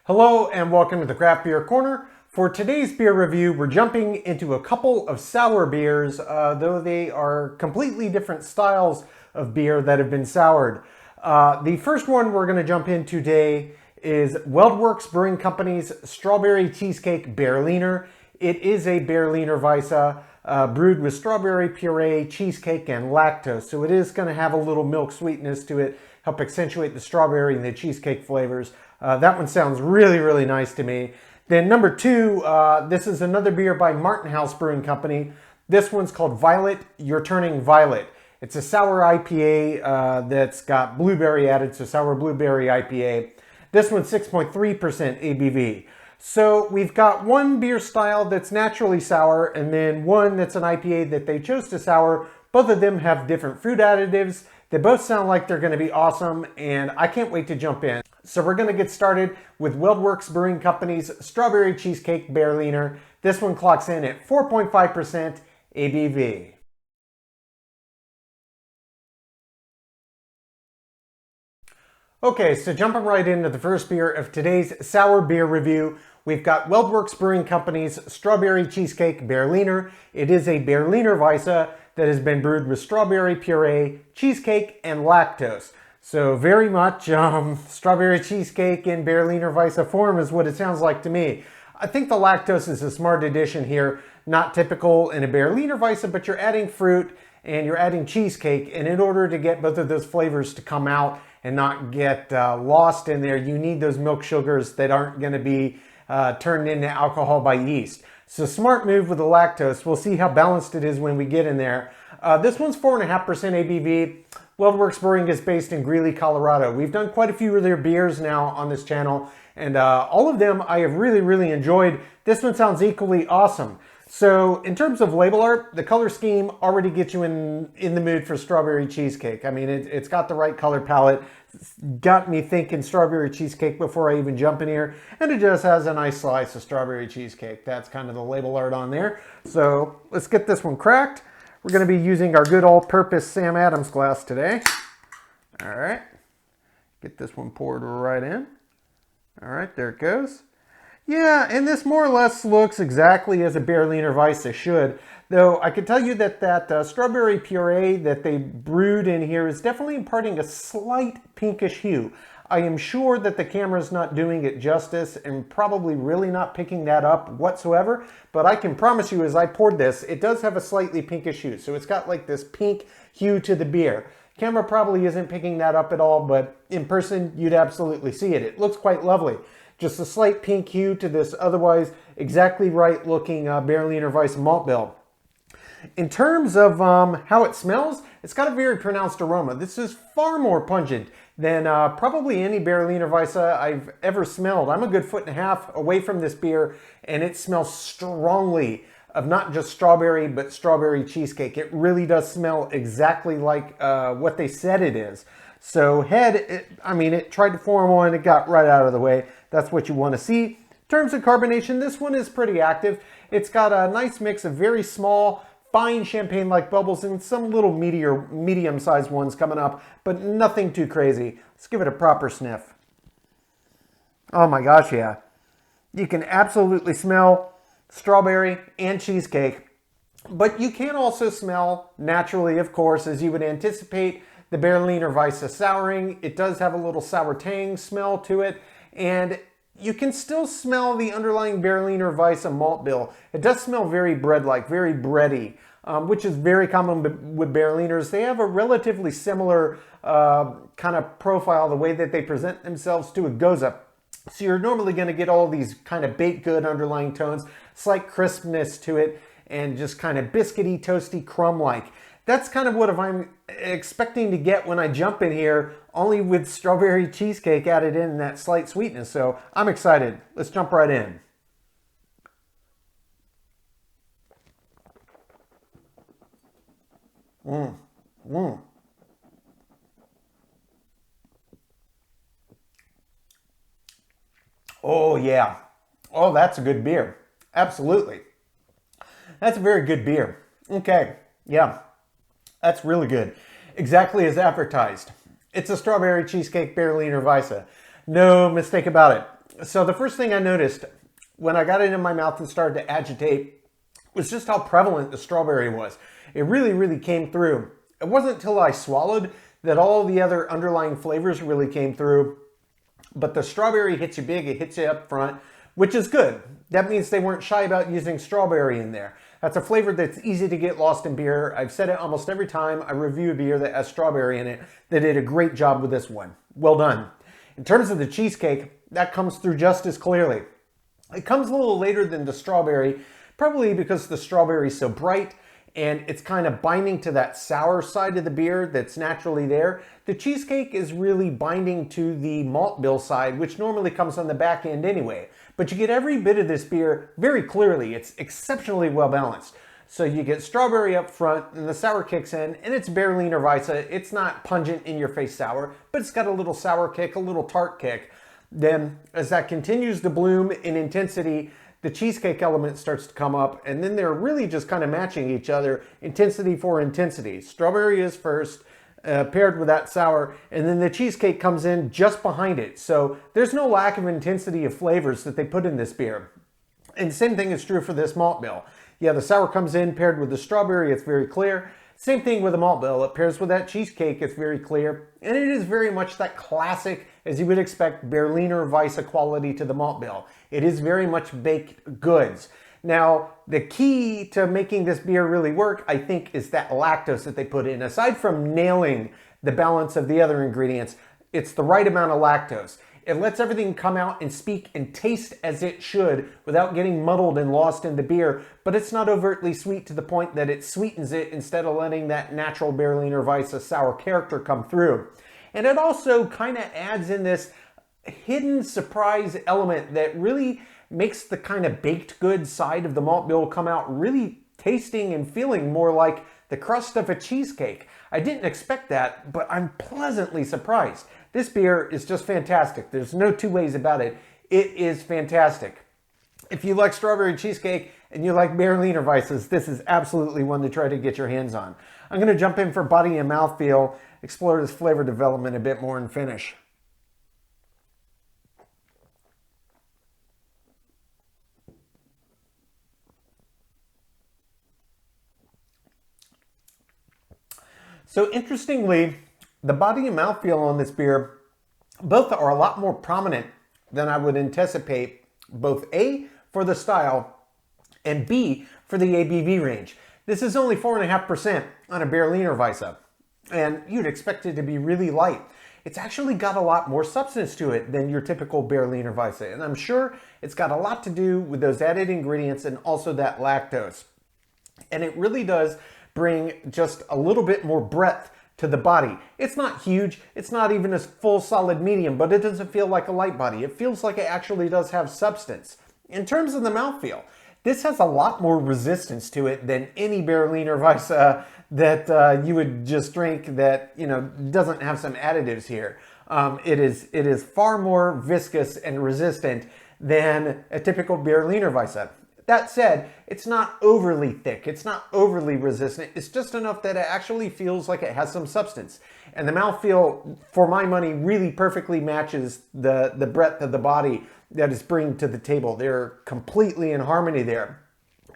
Hello and welcome to the Craft Beer Corner. For today's beer review, we're jumping into a couple of sour beers, though they are completely different styles of beer that have been soured. The first one we're going to jump in today is Weldworks Brewing Company's Strawberry Cheesecake Berliner. It is a Berliner Weisse brewed with strawberry puree, cheesecake, and lactose. So it is going to have a little milk sweetness to it, help accentuate the strawberry and the cheesecake flavors. That one sounds really, really nice to me. Then number two, this is another beer by House Brewing Company. This one's called Violet, You're Turning Violet. It's a sour IPA that's got blueberry added, so sour blueberry IPA. This one's 6.3% ABV. So we've got one beer style that's naturally sour and then one that's an IPA that they chose to sour. Both of them have different fruit additives. They both sound like they're going to be awesome, and I can't wait to jump in. So we're going to get started with Weldworks Brewing Company's Strawberry Cheesecake Berliner. This one clocks in at 4.5% ABV. Okay, so jumping right into the first beer of today's sour beer review, we've got Weldworks Brewing Company's Strawberry Cheesecake Berliner. It is a Berliner Weisse that has been brewed with strawberry puree, cheesecake, and lactose. So very much strawberry cheesecake in Berliner Weisse form is what it sounds like to me. I think the lactose is a smart addition here, not typical in a Berliner Weisse, but you're adding fruit and you're adding cheesecake, and in order to get both of those flavors to come out and not get lost in there, you need those milk sugars that aren't going to be turned into alcohol by yeast. So smart move with the lactose. We'll see how balanced it is when we get in there. This one's 4.5% ABV. Weldworks Brewing is based in Greeley, Colorado. We've done quite a few of their beers now on this channel, and all of them I have really, really enjoyed. This one sounds equally awesome. So in terms of label art, the color scheme already gets you in the mood for strawberry cheesecake. I mean, it's got the right color palette. It's got me thinking strawberry cheesecake before I even jump in here. And it just has a nice slice of strawberry cheesecake. That's kind of the label art on there. So let's get this one cracked. We're going to be using our good all-purpose Sam Adams glass today. All right. Get this one poured right in. All right, there it goes. Yeah, and this more or less looks exactly as a Berliner Weisse should, though I can tell you that that strawberry puree that they brewed in here is definitely imparting a slight pinkish hue. I am sure that the camera's not doing it justice and probably really not picking that up whatsoever, but I can promise you as I poured this, it does have a slightly pinkish hue, so it's got like this pink hue to the beer. Camera probably isn't picking that up at all, but in person you'd absolutely see it. It looks quite lovely. Just a slight pink hue to this otherwise exactly right looking Berliner Weisse malt bill. In terms of how it smells, it's got a very pronounced aroma. This is far more pungent than probably any Berliner Weisse I've ever smelled. I'm a good 1.5 feet away from this beer, and it smells strongly of not just strawberry, but strawberry cheesecake. It really does smell exactly like what they said it is. So it tried to form one, it got right out of the way. That's what you want to see. In terms of carbonation, this one is pretty active. It's got a nice mix of very small, fine champagne-like bubbles and some little medium-sized ones coming up, but nothing too crazy. Let's give it a proper sniff. Oh my gosh, yeah. You can absolutely smell strawberry and cheesecake, but you can also smell, naturally, of course, as you would anticipate, the Berliner Weisse souring. It does have a little sour tang smell to it, and you can still smell the underlying Berliner Weisse malt bill. It does smell very bread-like, very bready, which is very common with Berliners. They have a relatively similar kind of profile, the way that they present themselves to a Goza. So you're normally going to get all these kind of baked good underlying tones, slight crispness to it, and just kind of biscuity, toasty, crumb-like. That's kind of what I'm expecting to get when I jump in here, only with strawberry cheesecake added in that slight sweetness. So I'm excited. Let's jump right in. Oh yeah. Oh, that's a good beer. Absolutely. That's a very good beer. Okay. Yeah. That's really good. Exactly as advertised. It's a strawberry cheesecake Berliner Weisse. No mistake about it. So the first thing I noticed when I got it in my mouth and started to agitate was just how prevalent the strawberry was. It really, really came through. It wasn't until I swallowed that all the other underlying flavors really came through. But the strawberry hits you big, it hits you up front, which is good. That means they weren't shy about using strawberry in there. That's a flavor that's easy to get lost in beer. I've said it almost every time I review a beer that has strawberry in it. They did a great job with this one. Well done. In terms of the cheesecake, that comes through just as clearly. It comes a little later than the strawberry, probably because the strawberry is so bright and it's kind of binding to that sour side of the beer that's naturally there. The cheesecake is really binding to the malt bill side, which normally comes on the back end anyway. But you get every bit of this beer very clearly. It's exceptionally well balanced. So you get strawberry up front and the sour kicks in, and it's Berliner Weisse. It's not pungent in your face sour, but it's got a little sour kick, a little tart kick. Then as that continues to bloom in intensity, the cheesecake element starts to come up, and then they're really just kind of matching each other, intensity for intensity. Strawberry is first, paired with that sour, and then the cheesecake comes in just behind it. So there's no lack of intensity of flavors that they put in this beer. And the same thing is true for this malt bill. Yeah, the sour comes in paired with the strawberry, it's very clear. Same thing with the malt bill. It pairs with that cheesecake, it's very clear. And it is very much that classic, as you would expect, Berliner Weisse quality to the malt bill. It is very much baked goods. Now, the key to making this beer really work, I think, is that lactose that they put in. Aside from nailing the balance of the other ingredients, it's the right amount of lactose. It lets everything come out and speak and taste as it should without getting muddled and lost in the beer, but it's not overtly sweet to the point that it sweetens it instead of letting that natural Berliner Weisse sour character come through. And it also kind of adds in this hidden surprise element that really makes the kind of baked goods side of the malt bill come out really tasting and feeling more like the crust of a cheesecake. I didn't expect that, but I'm pleasantly surprised. This beer is just fantastic. There's no two ways about it. It is fantastic. If you like strawberry cheesecake and you like Berliner Weisses, this is absolutely one to try to get your hands on. I'm going to jump in for body and mouthfeel, explore this flavor development a bit more, and finish. So interestingly, the body and mouthfeel on this beer, both are a lot more prominent than I would anticipate, both A, for the style, and B, for the ABV range. This is only 4.5% on a Berliner Weisse, and you'd expect it to be really light. It's actually got a lot more substance to it than your typical Berliner Weisse, and I'm sure it's got a lot to do with those added ingredients and also that lactose. And it really does bring just a little bit more breadth to the body. It's not huge, it's not even a full solid medium, but it doesn't feel like a light body. It feels like it actually does have substance. In terms of the mouthfeel, this has a lot more resistance to it than any Berliner Weisse that you would just drink that, you know, doesn't have some additives here. It is far more viscous and resistant than a typical Berliner Weisse. That said, it's not overly thick, it's not overly resistant, it's just enough that it actually feels like it has some substance. And the mouthfeel, for my money, really perfectly matches the breadth of the body that it's bringing to the table. They're completely in harmony there.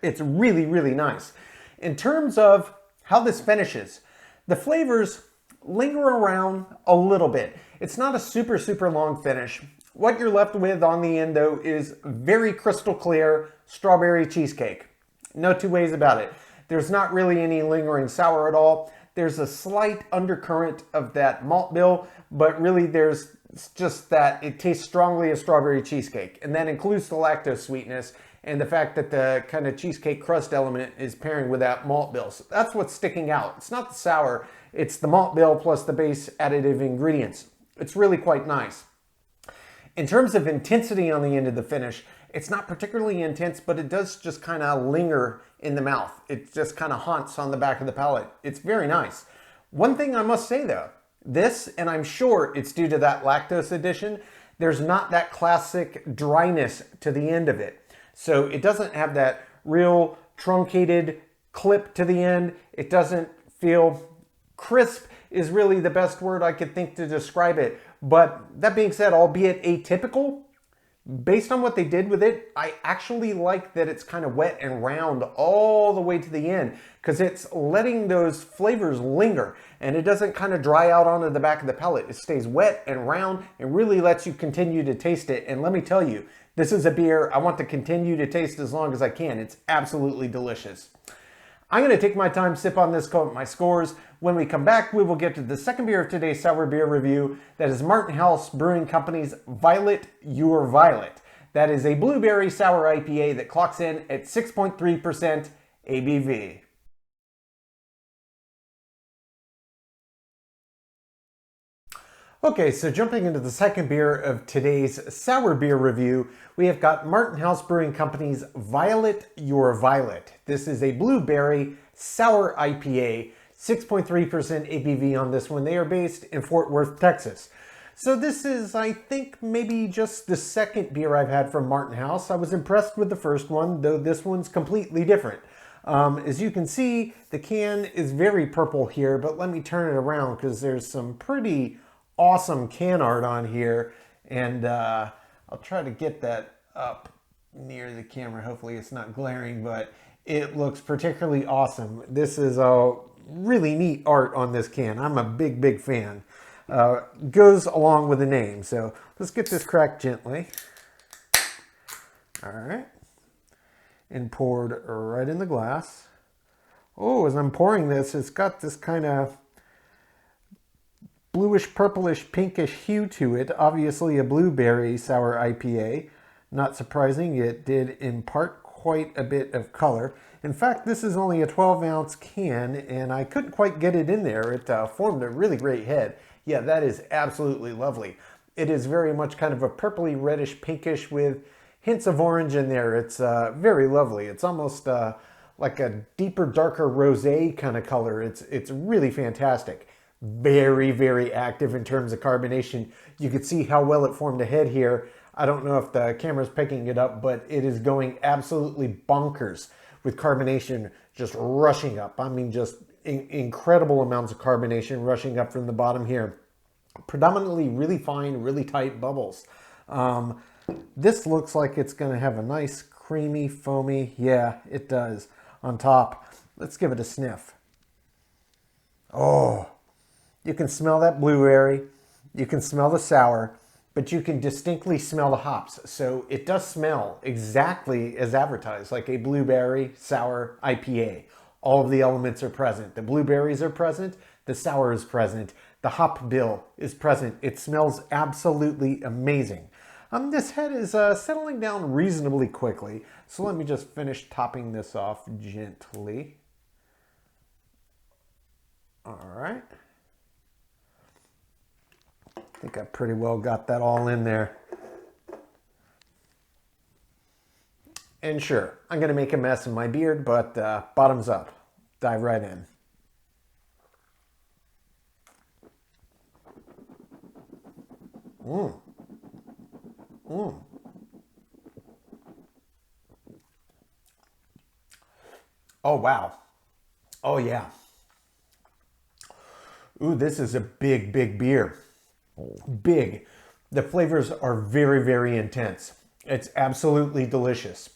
It's really, really nice. In terms of how this finishes, the flavors linger around a little bit. It's not a super, super long finish. What you're left with on the end, though, is very crystal clear strawberry cheesecake. No two ways about it. There's not really any lingering sour at all. There's a slight undercurrent of that malt bill, but really there's just that it tastes strongly of strawberry cheesecake. And that includes the lactose sweetness and the fact that the kind of cheesecake crust element is pairing with that malt bill. So that's what's sticking out. It's not the sour, it's the malt bill plus the base additive ingredients. It's really quite nice. In terms of intensity on the end of the finish, it's not particularly intense, but it does just kind of linger in the mouth. It just kind of haunts on the back of the palate. It's very nice. One thing I must say though, this, and I'm sure it's due to that lactose addition, there's not that classic dryness to the end of it. So it doesn't have that real truncated clip to the end. It doesn't feel crisp is really the best word I could think to describe it. But that being said, albeit atypical, Based on what they did with it, I actually like that it's kind of wet and round all the way to the end because it's letting those flavors linger and it doesn't kind of dry out onto the back of the palate. It stays wet and round and really lets you continue to taste it. And let me tell you, this is a beer I want to continue to taste as long as I can. It's absolutely delicious. I'm going to take my time, sip on this, quote my scores. When we come back, we will get to the second beer of today's sour beer review. That is House Brewing Company's Violet Your Violet. That is a blueberry sour IPA that clocks in at 6.3% ABV. Okay, so jumping into the second beer of today's sour beer review, we have got House Brewing Company's Violet Your Violet. This is a blueberry sour IPA, 6.3% ABV on this one. They are based in Fort Worth, Texas. So this is, I think, maybe just the second beer I've had from House. I was impressed with the first one, though this one's completely different. As you can see, the can is very purple here, but let me turn it around because there's some pretty awesome can art on here, and I'll try to get that up near the camera. Hopefully it's not glaring, but it looks particularly awesome. This is a really neat art on this can. I'm a big fan. Goes along with the name. So let's get this cracked gently. All right, and poured right in the glass. Oh, as I'm pouring this, it's got this kind of bluish, purplish, pinkish hue to it. Obviously a blueberry sour IPA. Not surprising, it did impart quite a bit of color. In fact, this is only a 12-ounce can, and I couldn't quite get it in there. It formed a really great head. Yeah, that is absolutely lovely. It is very much kind of a purpley, reddish, pinkish with hints of orange in there. It's very lovely. It's almost like a deeper, darker rosé kind of color. It's really fantastic. Very active in terms of carbonation. You could see how well it formed a head here. I don't know if the camera's picking it up, but it is going absolutely bonkers with carbonation just rushing up. I mean, just incredible amounts of carbonation rushing up from the bottom here. Predominantly really fine, really tight bubbles. This looks like it's going to have a nice creamy, foamy, yeah, it does, on top. Let's give it a sniff. Oh, you can smell that blueberry, you can smell the sour, but you can distinctly smell the hops. So it does smell exactly as advertised, like a blueberry sour IPA. All of the elements are present. The blueberries are present, the sour is present, the hop bill is present. It smells absolutely amazing. This head is settling down reasonably quickly. So let me just finish topping this off gently. All right. I think I pretty well got that all in there. And sure, I'm going to make a mess in my beard, but bottoms up. Dive right in. Oh, wow. Oh, yeah. Ooh, this is a big beer. Big. The flavors are very intense. It's absolutely delicious.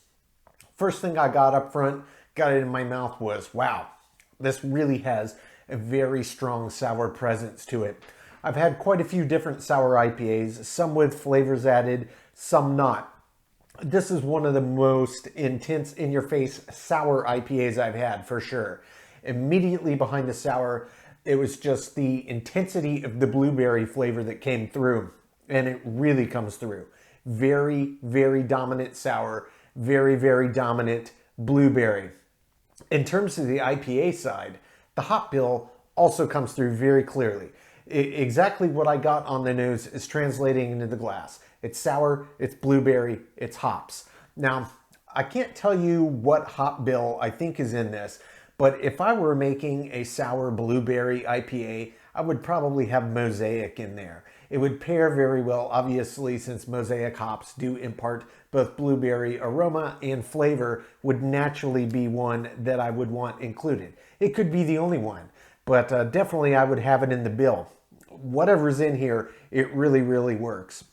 First thing I got up front, got it in my mouth was, wow, this really has a very strong sour presence to it. I've had quite a few different sour IPAs, some with flavors added, some not. This is one of the most intense, in-your-face sour IPAs I've had, for sure. Immediately behind the sour, it was just the intensity of the blueberry flavor that came through, and it really comes through. Very dominant sour, very dominant blueberry. In terms of the IPA side, the hop bill also comes through very clearly. Exactly what I got on the nose is translating into the glass. It's sour, it's blueberry, it's hops. Now, I can't tell you what hop bill I think is in this, but if I were making a sour blueberry IPA, I would probably have Mosaic in there. It would pair very well, obviously, since Mosaic hops do impart both blueberry aroma and flavor, would naturally be one that I would want included. It could be the only one, but definitely I would have it in the bill. Whatever's in here, it really works.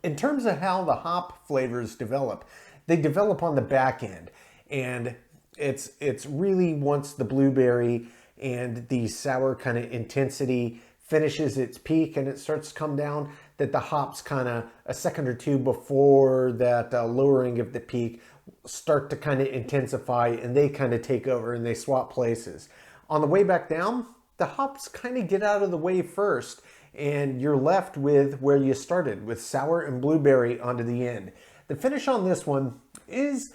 In terms of how the hop flavors develop, they develop on the back end, and it's really once the blueberry and the sour kind of intensity finishes its peak and it starts to come down, that the hops kind of a second or two before that lowering of the peak start to kind of intensify, and they kind of take over and they swap places. On the way back down, the hops kind of get out of the way first, and you're left with where you started, with sour and blueberry onto the end. The finish on this one is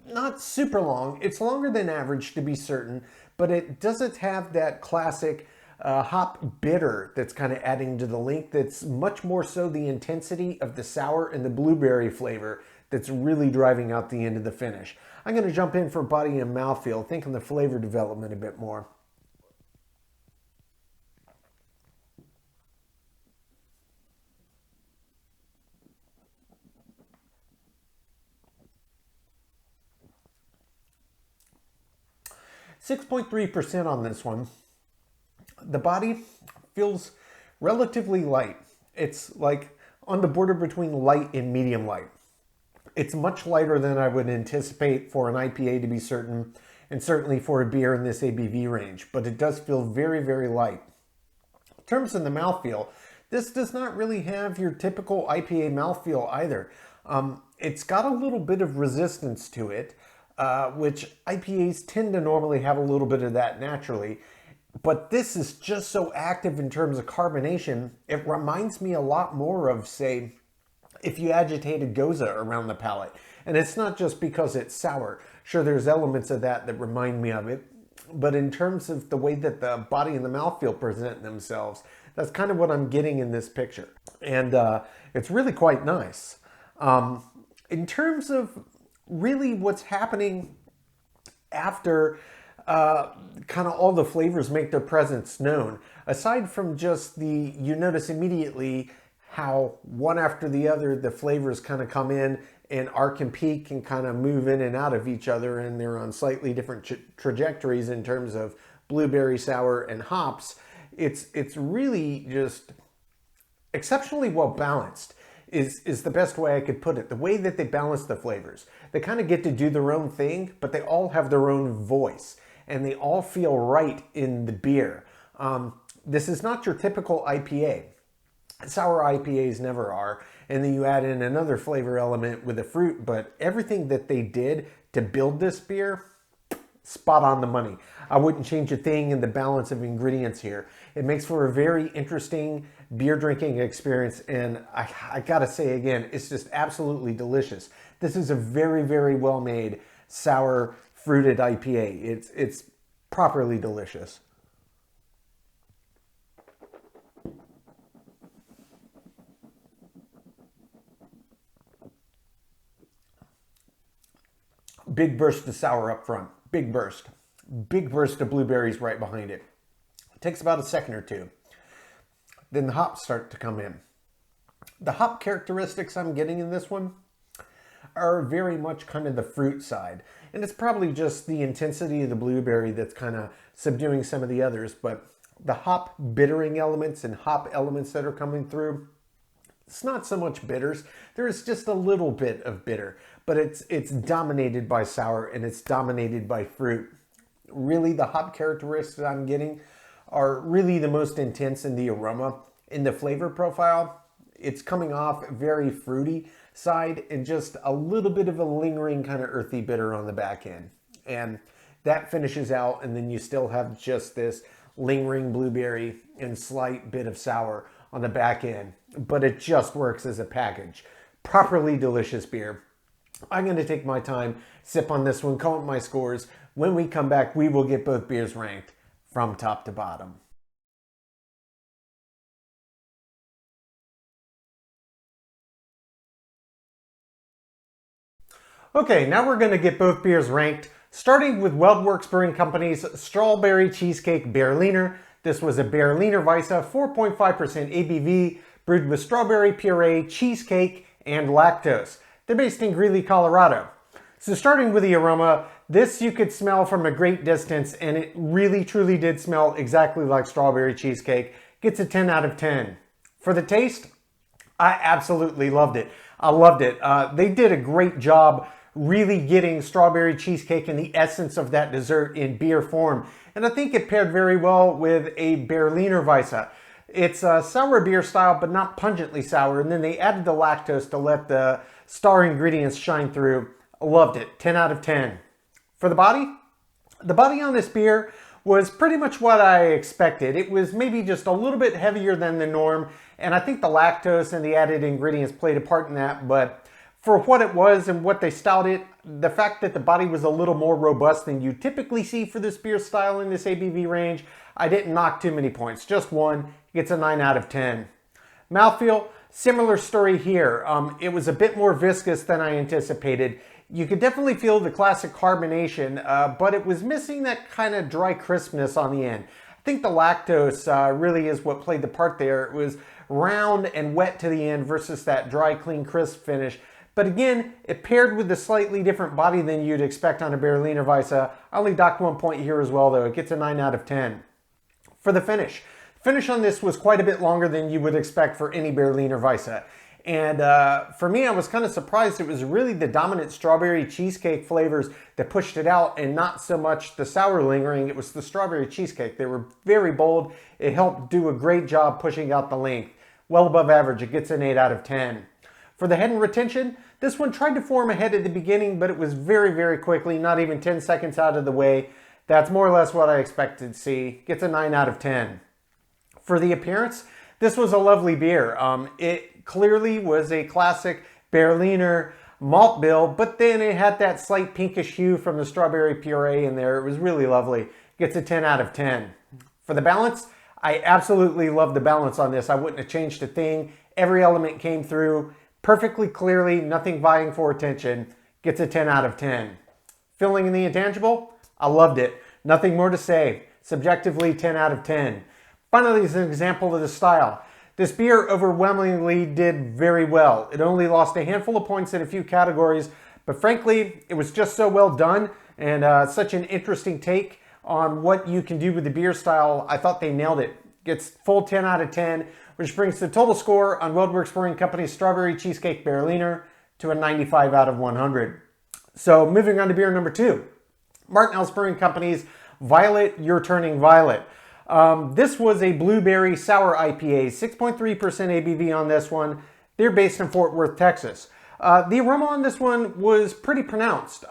not super long. It's longer than average, to be certain, but it doesn't have that classic hop bitter that's kind of adding to the length. That's much more so the intensity of the sour and the blueberry flavor that's really driving out the end of the finish. I'm going to jump in for body and mouthfeel, thinking the flavor development a bit more. .3% on this one. The body feels relatively light. It's like on the border between light and medium light. It's much lighter than I would anticipate for an IPA, to be certain, and certainly for a beer in this ABV range, but it does feel very, very light. In terms of the mouthfeel, this does not really have your typical IPA mouthfeel either. It's got a little bit of resistance to it, which IPAs tend to normally have a little bit of that naturally. But this is just so active in terms of carbonation. It reminds me a lot more of, say, if you agitated Goza around the palate. And it's not just because it's sour. Sure, there's elements of that that remind me of it. But in terms of the way that the body and the mouthfeel present themselves, that's kind of what I'm getting in this picture. And it's really quite nice. In terms of really what's happening after kind of all the flavors make their presence known, aside from just you notice immediately how one after the other the flavors kind of come in and arc and peak and kind of move in and out of each other, and they're on slightly different trajectories in terms of blueberry, sour, and hops. It's really just exceptionally well balanced is the best way I could put it. The way that they balance the flavors. They kind of get to do their own thing, but they all have their own voice, and they all feel right in the beer. This is not your typical IPA. Sour IPAs never are. And then you add in another flavor element with the fruit, but everything that they did to build this beer, spot on the money. I wouldn't change a thing in the balance of ingredients here. It makes for a very interesting beer drinking experience, and I gotta say again, it's just absolutely delicious. This is a very, very well made sour fruited IPA. It's properly delicious. Big burst of sour up front. Big burst. Big burst of blueberries right behind it. It takes about a second or two. Then the hops start to come in. The hop characteristics I'm getting in this one are very much kind of the fruit side. And it's probably just the intensity of the blueberry that's kind of subduing some of the others. But the hop bittering elements and hop elements that are coming through, it's not so much bitters. There's just a little bit of bitter, but it's dominated by sour and it's dominated by fruit. Really, the hop characteristics I'm getting are really the most intense in the aroma. In the flavor profile, it's coming off very fruity side and just a little bit of a lingering kind of earthy bitter on the back end. And that finishes out, and then you still have just this lingering blueberry and slight bit of sour on the back end, but it just works as a package. Properly delicious beer. I'm going to take my time, sip on this one, count my scores. When we come back, we will get both beers ranked from top to bottom. Okay, now we're going to get both beers ranked, starting with Weldworks Brewing Company's Strawberry Cheesecake Berliner. This was a Berliner Weisse, 4.5% ABV, brewed with strawberry puree, cheesecake, and lactose. They're based in Greeley, Colorado. So starting with the aroma, this you could smell from a great distance, and it really truly did smell exactly like strawberry cheesecake. Gets a 10 out of 10. For the taste, I absolutely loved it. I loved it. They did a great job really getting strawberry cheesecake and the essence of that dessert in beer form. And I think it paired very well with a Berliner Weisse. It's a sour beer style, but not pungently sour. And then they added the lactose to let the star ingredients shine through. Loved it. 10 out of 10. For the body on this beer was pretty much what I expected. It was maybe just a little bit heavier than the norm, and I think the lactose and the added ingredients played a part in that, but for what it was and what they styled it, the fact that the body was a little more robust than you typically see for this beer style in this ABV range, I didn't knock too many points. Just one. Gets a 9 out of 10. Mouthfeel, similar story here. It was a bit more viscous than I anticipated. You could definitely feel the classic carbonation, but it was missing that kind of dry crispness on the end. I think the lactose really is what played the part there. It was round and wet to the end versus that dry, clean, crisp finish. But again, it paired with a slightly different body than you'd expect on a Berliner Weisse. I only docked 1 point here as well, though. It gets a 9 out of 10. For the finish on this was quite a bit longer than you would expect for any Berliner Weisse. And for me, I was kind of surprised. It was really the dominant strawberry cheesecake flavors that pushed it out and not so much the sour lingering. It was the strawberry cheesecake. They were very bold. It helped do a great job pushing out the length. Well above average. It gets an 8 out of 10. For the head and retention, this one tried to form a head at the beginning, but it was very, very quickly, not even 10 seconds out of the way. That's more or less what I expected to see. Gets a 9 out of 10. For the appearance, this was a lovely beer. It clearly was a classic Berliner malt bill, but then it had that slight pinkish hue from the strawberry puree in there. It was really lovely. Gets a 10 out of 10. For the balance, I absolutely love the balance on this. I wouldn't have changed a thing. Every element came through perfectly clearly, nothing vying for attention. Gets a 10 out of 10. Filling in the intangible, I loved it. Nothing more to say. Subjectively, 10 out of 10. Finally, as an example of the style, this beer overwhelmingly did very well. It only lost a handful of points in a few categories, but frankly, it was just so well done and such an interesting take on what you can do with the beer style. I thought they nailed it. Gets full 10 out of 10, which brings the total score on Weldworks Brewing Company's Strawberry Cheesecake Berliner to a 95 out of 100. So moving on to beer number 2, Martinel's Brewing Company's Violet, You're Turning Violet. This was a blueberry sour IPA, 6.3% ABV on this one. They're based in Fort Worth, Texas. The aroma on this one was pretty pronounced.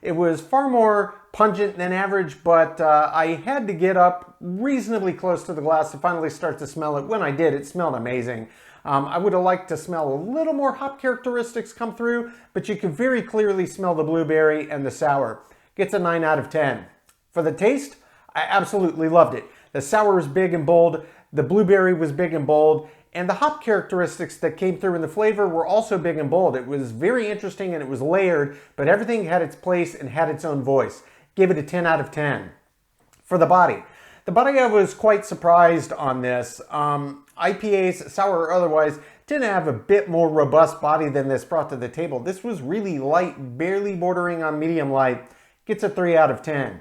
It was far more pungent than average, but I had to get up reasonably close to the glass to finally start to smell it. When I did, it smelled amazing. I would have liked to smell a little more hop characteristics come through, but you could very clearly smell the blueberry and the sour. Gets a 9 out of 10. For the taste, I absolutely loved it. The sour was big and bold, the blueberry was big and bold, and the hop characteristics that came through in the flavor were also big and bold. It was very interesting and it was layered, but everything had its place and had its own voice. Give it a 10 out of 10. For the body I was quite surprised on this. IPAs, sour or otherwise, tend to have a bit more robust body than this brought to the table. This was really light, barely bordering on medium light. Gets a 3 out of 10.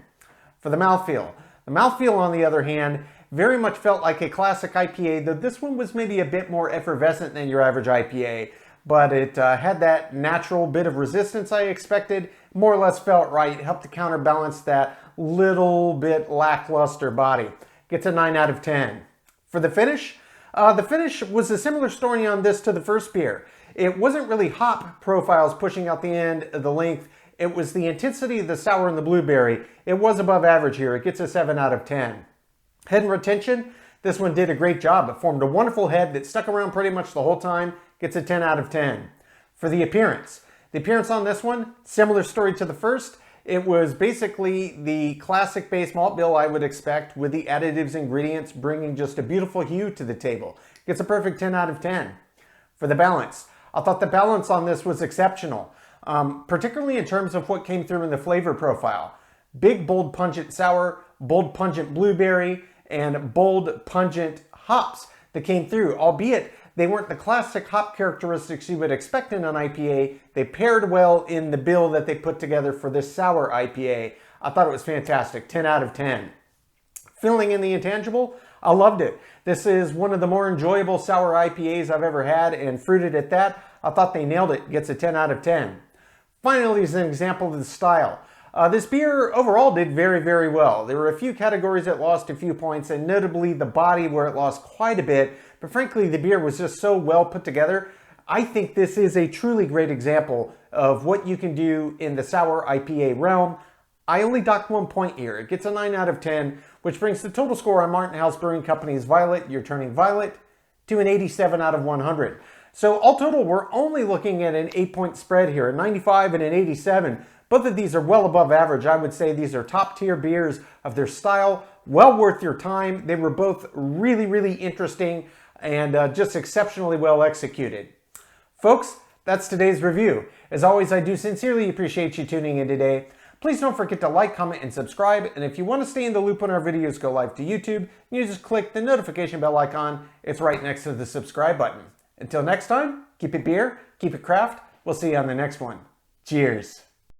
For the mouthfeel on the other hand, very much felt like a classic IPA, though this one was maybe a bit more effervescent than your average IPA, but it had that natural bit of resistance I expected, more or less felt right, helped to counterbalance that little bit lackluster body. Gets a 9 out of 10. For the finish was a similar story on this to the first beer. It wasn't really hop profiles pushing out the end of the length. It was the intensity of the sour and the blueberry. It was above average here. It gets a 7 out of 10. Head and retention, this one did a great job. It formed a wonderful head that stuck around pretty much the whole time. Gets a 10 out of 10. For the appearance on this one, similar story to the first. It was basically the classic base malt bill I would expect with the additives ingredients bringing just a beautiful hue to the table. Gets a perfect 10 out of 10. For the balance, I thought the balance on this was exceptional. Particularly in terms of what came through in the flavor profile. Big, bold, pungent sour, bold, pungent blueberry, and bold, pungent hops that came through, albeit they weren't the classic hop characteristics you would expect in an IPA. They paired well in the bill that they put together for this sour IPA. I thought it was fantastic, 10 out of 10. Filling in the intangible, I loved it. This is one of the more enjoyable sour IPAs I've ever had, and fruited at that. I thought they nailed it. Gets a 10 out of 10. Finally, is an example of the style. This beer overall did very, very well. There were a few categories that lost a few points, and notably the body where it lost quite a bit. But frankly, the beer was just so well put together. I think this is a truly great example of what you can do in the sour IPA realm. I only docked 1 point here. It gets a 9 out of 10, which brings the total score on Martin House Brewing Company's Violet, You're Turning Violet, to an 87 out of 100. So all total, we're only looking at an 8-point spread here, a 95 and an 87. Both of these are well above average. I would say these are top tier beers of their style, well worth your time. They were both really, really interesting and just exceptionally well executed. Folks, that's today's review. As always, I do sincerely appreciate you tuning in today. Please don't forget to like, comment, and subscribe. And if you want to stay in the loop when our videos go live to YouTube, you just click the notification bell icon. It's right next to the subscribe button. Until next time, keep it beer, keep it craft. We'll see you on the next one. Cheers.